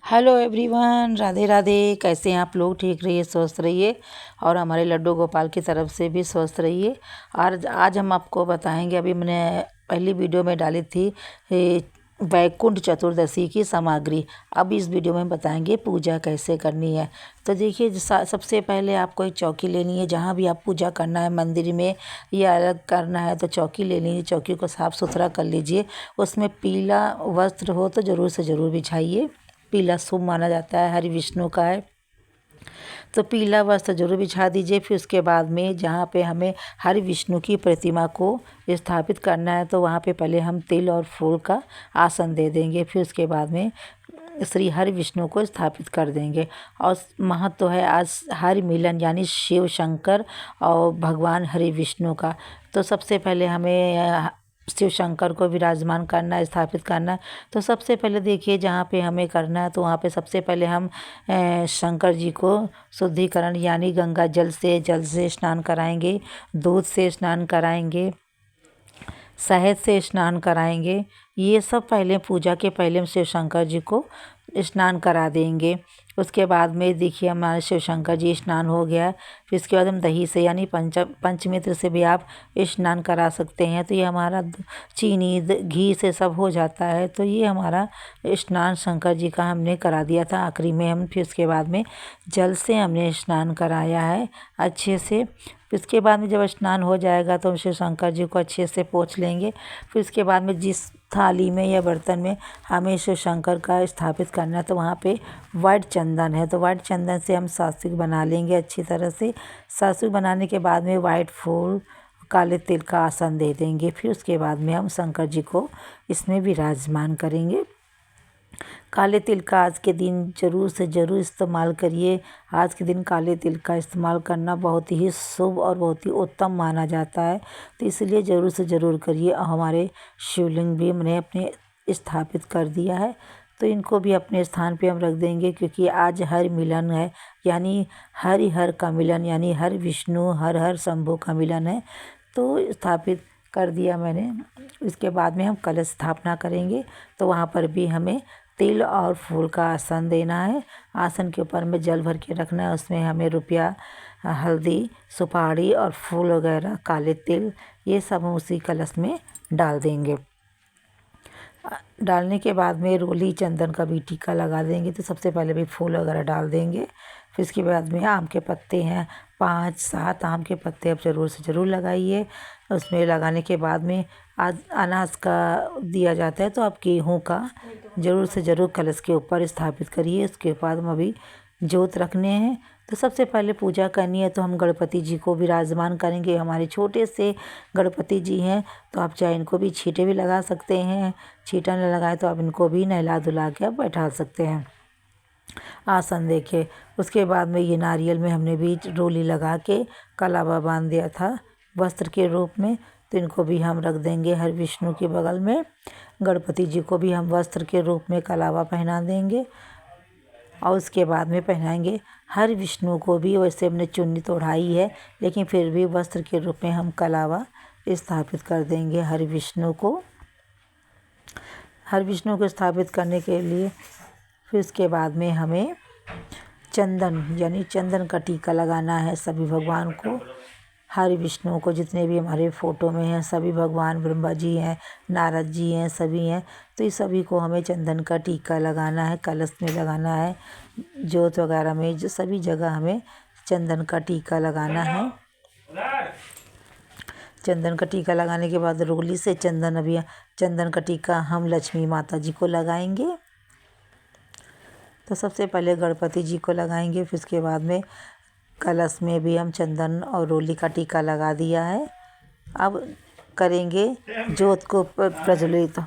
Hello everyone, Radhe Radhe. कैसे हैं आप लोग? ठीक रहिए, स्वस्थ रहिए और हमारे लड्डू गोपाल की तरफ से भी स्वस्थ रहिए। और आज हम आपको बताएंगे, अभी मैंने पहली वीडियो में डाली थी वैकुंठ चतुर्दशी की सामग्री। अब इस वीडियो में बताएंगे पूजा कैसे करनी है। तो देखिए, सबसे पहले आपको एक चौकी लेनी है। जहाँ भी आप पूजा करना है, मंदिर में या अलग करना है, तो चौकी ले लीजिए। चौकी को साफ़ सुथरा कर लीजिए। उसमें पीला वस्त्र हो तो ज़रूर से ज़रूर बिछाइए। पीला शुभ माना जाता है, हरि विष्णु का है, तो पीला वस्त्र जरूर बिछा दीजिए। फिर उसके बाद में जहाँ पे हमें हरि विष्णु की प्रतिमा को स्थापित करना है, तो वहाँ पे पहले हम तिल और फूल का आसन दे देंगे। फिर उसके बाद में श्री हरि विष्णु को स्थापित कर देंगे। और महत्व है आज हरि मिलन, यानी शिव शंकर और भगवान हरि विष्णु का। तो सबसे पहले हमें शिव शंकर को विराजमान करना है, स्थापित करना है। तो सबसे पहले देखिए, जहाँ पे हमें करना है, तो वहाँ पे सबसे पहले हम शंकर जी को शुद्धिकरण यानी गंगा जल से स्नान कराएंगे, दूध से स्नान कराएंगे, शहद से स्नान कराएंगे। ये सब पहले पूजा के पहले हम शिव शंकर जी को स्नान करा देंगे। उसके बाद में देखिए, हमारे शिव शंकर जी स्नान हो गया। फिर इसके बाद हम दही से यानी पंचमित्र से भी आप स्नान करा सकते हैं। तो ये हमारा चीनी घी से सब हो जाता है। तो ये हमारा स्नान शंकर जी का हमने करा दिया था आखिरी में। हम फिर उसके बाद में जल से हमने स्नान कराया है अच्छे से। फिर उसके बाद में जब स्नान हो जाएगा तो हम शिव शंकर जी को अच्छे से पोंछ लेंगे। फिर उसके बाद में जिस थाली में या बर्तन में हमें शिव शंकर का स्थापित करना है, तो वहाँ पे वाइट चंदन है, तो वाइट चंदन से हम सात्विक बना लेंगे अच्छी तरह से। सात्विक बनाने के बाद में वाइट फूल, काले तिल का आसन दे देंगे। फिर उसके बाद में हम शंकर जी को इसमें विराजमान करेंगे। काले तिल का आज के दिन ज़रूर से ज़रूर इस्तेमाल करिए। आज के दिन काले तिल का इस्तेमाल करना बहुत ही शुभ और बहुत ही उत्तम माना जाता है, तो इसलिए ज़रूर से ज़रूर करिए। हमारे शिवलिंग भी हमने अपने स्थापित कर दिया है, तो इनको भी अपने स्थान पे हम रख देंगे, क्योंकि आज हर मिलन है, यानी हरि हर का मिलन, यानी हर विष्णु हर हर शंभु का मिलन है। तो स्थापित कर दिया मैंने। इसके बाद में हम कलश स्थापना करेंगे, तो वहाँ पर भी हमें तिल और फूल का आसन देना है। आसन के ऊपर में जल भर के रखना है। उसमें हमें रुपया, हल्दी, सुपारी और फूल वगैरह, काले तिल, ये सब हम उसी कलश में डाल देंगे। डालने के बाद में रोली चंदन का भी टीका लगा देंगे। तो सबसे पहले भी फूल वगैरह डाल देंगे। फिर इसके बाद में आम के पत्ते हैं, 5-7 आम के पत्ते आप ज़रूर से ज़रूर लगाइए। उसमें लगाने के बाद में आज अनाज का दिया जाता है, तो आप गेहूँ का ज़रूर से ज़रूर कलश के ऊपर स्थापित करिए। उसके बाद हम अभी जोत रखने हैं। तो सबसे पहले पूजा करनी है, तो हम गणपति जी को विराजमान करेंगे। हमारे छोटे से गणपति जी हैं, तो आप चाहे इनको भी छींटे भी लगा सकते हैं। छींटा न लगाए तो आप इनको भी नहला धुला के आप बैठा सकते हैं आसन देके। उसके बाद में ये नारियल में हमने भी रोली लगा के कलावा बांध दिया था वस्त्र के रूप में, तो इनको भी हम रख देंगे हर विष्णु के बगल में। गणपति जी को भी हम वस्त्र के रूप में कलावा पहना देंगे, और उसके बाद में पहनाएंगे हर विष्णु को भी। वैसे हमने चुन्नी तो ओढ़ाई है, लेकिन फिर भी वस्त्र के रूप में हम कलावा स्थापित कर देंगे हर विष्णु को। हर विष्णु को स्थापित करने के लिए फिर उसके बाद में हमें चंदन यानी चंदन का टीका लगाना है सभी भगवान को। हरि विष्णु को जितने भी हमारे फ़ोटो में हैं, सभी भगवान, ब्रह्मा जी हैं, नारद जी हैं, सभी हैं, तो इस सभी को हमें चंदन का टीका लगाना है। कलश में लगाना है, जोत वगैरह में, जो सभी जगह हमें चंदन का टीका लगाना है। चंदन का टीका लगाने के बाद रोली से चंदन का टीका हम लक्ष्मी माता जी को लगाएंगे। तो सबसे पहले गणपति जी को लगाएंगे, फिर उसके बाद में कलश में भी हम चंदन और रोली का टीका लगा दिया है। अब करेंगे जोत को प्रज्वलित,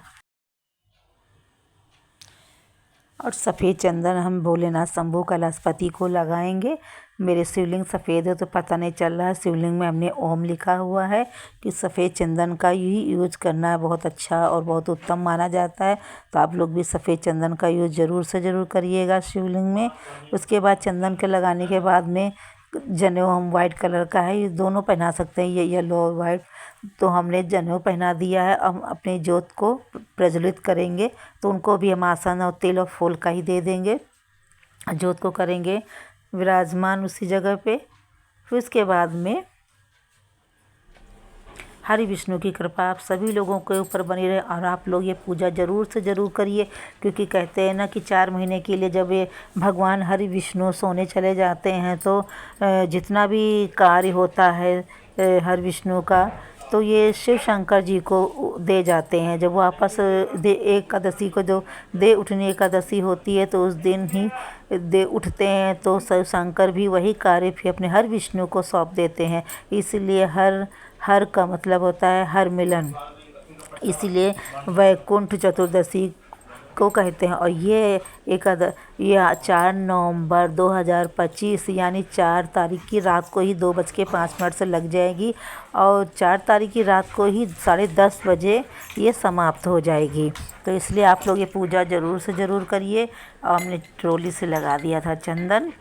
और सफ़ेद चंदन हम भोलेनाथ शंभू कैलाशपति को लगाएंगे। मेरे शिवलिंग सफ़ेद है, तो पता नहीं चल रहा है। शिवलिंग में हमने ओम लिखा हुआ है कि सफ़ेद चंदन का ही यूज करना है, बहुत अच्छा और बहुत उत्तम माना जाता है। तो आप लोग भी सफ़ेद चंदन का यूज ज़रूर से ज़रूर करिएगा शिवलिंग में। उसके बाद चंदन के लगाने के बाद में जनेऊ हम वाइट कलर का है, ये दोनों पहना सकते हैं, ये येलो और वाइट। तो हमने जनेऊ पहना दिया है। हम अपनी जोत को प्रज्वलित करेंगे, तो उनको भी हम आसन और तिल और फूल का ही दे देंगे। ज्योत को करेंगे विराजमान उसी जगह पे। फिर उसके बाद में हरि विष्णु की कृपा आप सभी लोगों के ऊपर बनी रहे और आप लोग ये पूजा ज़रूर से ज़रूर करिए, क्योंकि कहते हैं ना कि 4 महीने के लिए जब ये भगवान हरि विष्णु सोने चले जाते हैं तो जितना भी कार्य होता है हरि विष्णु का, तो ये शिव शंकर जी को दे जाते हैं। जब वापस दे एकादशी को जो दे उठनी एकादशी होती है तो उस दिन ही दे उठते हैं, तो शिव शंकर भी वही कार्य फिर अपने हर विष्णु को सौंप देते हैं। इसलिए हर का मतलब होता है हर मिलन, इसीलिए वैकुंठ चतुर्दशी को कहते हैं। और ये ये 4 नवंबर 2025 यानी 4 तारीख की रात को ही 2:05 से लग जाएगी और 4 तारीख की रात को ही 10:30 बजे ये समाप्त हो जाएगी। तो इसलिए आप लोग ये पूजा ज़रूर से ज़रूर करिए। और हमने ट्रॉली से लगा दिया था चंदन,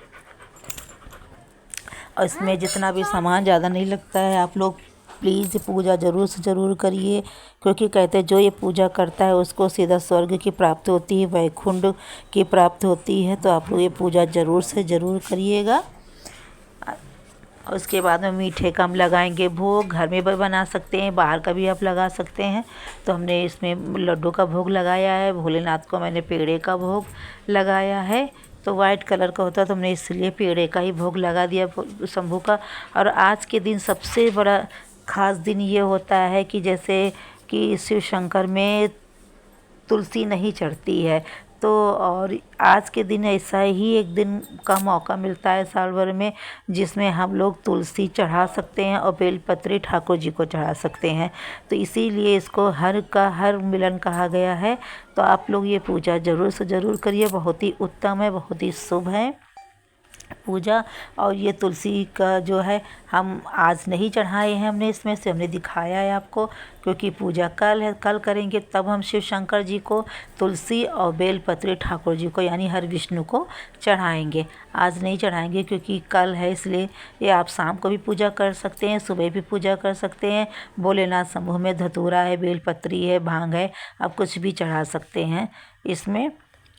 और इसमें जितना भी सामान ज़्यादा नहीं लगता है। आप लोग प्लीज़ पूजा ज़रूर से ज़रूर करिए, क्योंकि कहते हैं जो ये पूजा करता है उसको सीधा स्वर्ग की प्राप्ति होती है, वैकुंठ की प्राप्ति होती है। तो आप लोग ये पूजा ज़रूर से ज़रूर करिएगा। उसके बाद में मीठे का हम लगाएंगे भोग, घर में भी बना सकते हैं, बाहर का भी आप लगा सकते हैं। तो हमने इसमें लड्डू का भोग लगाया है, भोलेनाथ को मैंने पेड़े का भोग लगाया है। तो वाइट कलर का होता है तो हमने इसलिए पेड़े का ही भोग लगा दिया शंभू का। और आज के दिन सबसे बड़ा ख़ास दिन ये होता है कि जैसे कि शिव शंकर में तुलसी नहीं चढ़ती है, तो और आज के दिन ऐसा ही एक दिन का मौका मिलता है साल भर में जिसमें हम लोग तुलसी चढ़ा सकते हैं और बेलपत्री ठाकुर जी को चढ़ा सकते हैं। तो इसीलिए इसको हर का हर मिलन कहा गया है। तो आप लोग ये पूजा ज़रूर से ज़रूर करिए, बहुत ही उत्तम है, बहुत ही शुभ है पूजा। और ये तुलसी का जो है हम आज नहीं चढ़ाए हैं, हमने इसमें से हमने दिखाया है आपको, क्योंकि पूजा कल है, कल करेंगे तब हम शिव शंकर जी को तुलसी और बेलपत्री ठाकुर जी को यानी हर विष्णु को चढ़ाएंगे। आज नहीं चढ़ाएंगे क्योंकि कल है, इसलिए ये आप शाम को भी पूजा कर सकते हैं, सुबह भी पूजा कर सकते हैं। भोलेनाथ समूह में धतूरा है, बेलपत्री है, भांग है, आप कुछ भी चढ़ा सकते हैं इसमें।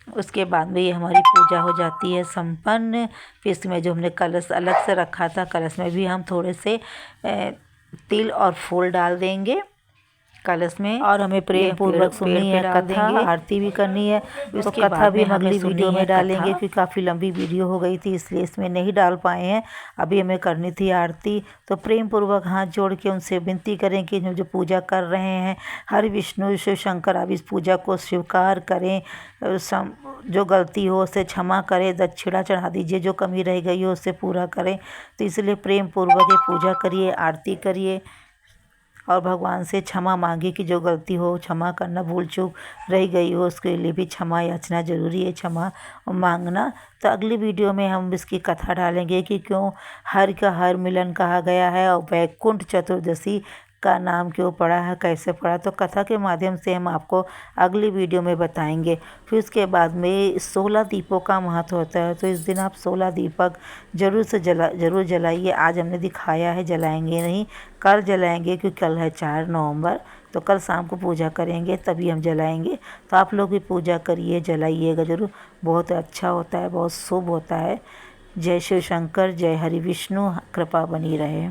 उसके बाद में ये हमारी पूजा हो जाती है संपन्न। फिर इसमें जो हमने कलश अलग से रखा था, कलश में भी हम थोड़े से तिल और फूल डाल देंगे कलश में। और हमें प्रेम पूर्वक सुननी है कथा, आरती भी करनी है। तो कथा भी हम अगली वीडियो में डालेंगे, क्योंकि काफ़ी लंबी वीडियो हो गई थी इसलिए इसमें नहीं डाल पाए हैं। अभी हमें करनी थी आरती, तो प्रेम पूर्वक हाथ जोड़ के उनसे विनती करें कि जो पूजा कर रहे हैं हरि विष्णु शिव शंकर, आप इस पूजा को स्वीकार करें, जो गलती हो उसे क्षमा करें, दक्षिणा चढ़ा दीजिए, जो कमी रह गई हो उससे पूरा करें। तो इसलिए प्रेम पूर्वक ये पूजा करिए, आरती करिए और भगवान से क्षमा मांगिए कि जो गलती हो क्षमा करना, भूल चूक रह गई हो उसके लिए भी क्षमा याचना ज़रूरी है, क्षमा मांगना। तो अगली वीडियो में हम इसकी कथा डालेंगे कि क्यों हर का हर मिलन कहा गया है और वैकुंठ चतुर्दशी का नाम क्यों पड़ा है, कैसे पड़ा। तो कथा के माध्यम से हम आपको अगली वीडियो में बताएंगे। फिर उसके बाद में 16 दीपों का महत्व होता है, तो इस दिन आप 16 दीपक ज़रूर जलाइए। आज हमने दिखाया है, जलाएंगे नहीं, कल जलाएंगे क्योंकि कल है 4 नवंबर, तो कल शाम को पूजा करेंगे तभी हम जलाएंगे। तो आप लोग भी पूजा करिए, जलाइएगा ज़रूर, बहुत अच्छा होता है, बहुत शुभ होता है। जय शिव शंकर, जय हरि विष्णु, कृपा बनी रहे।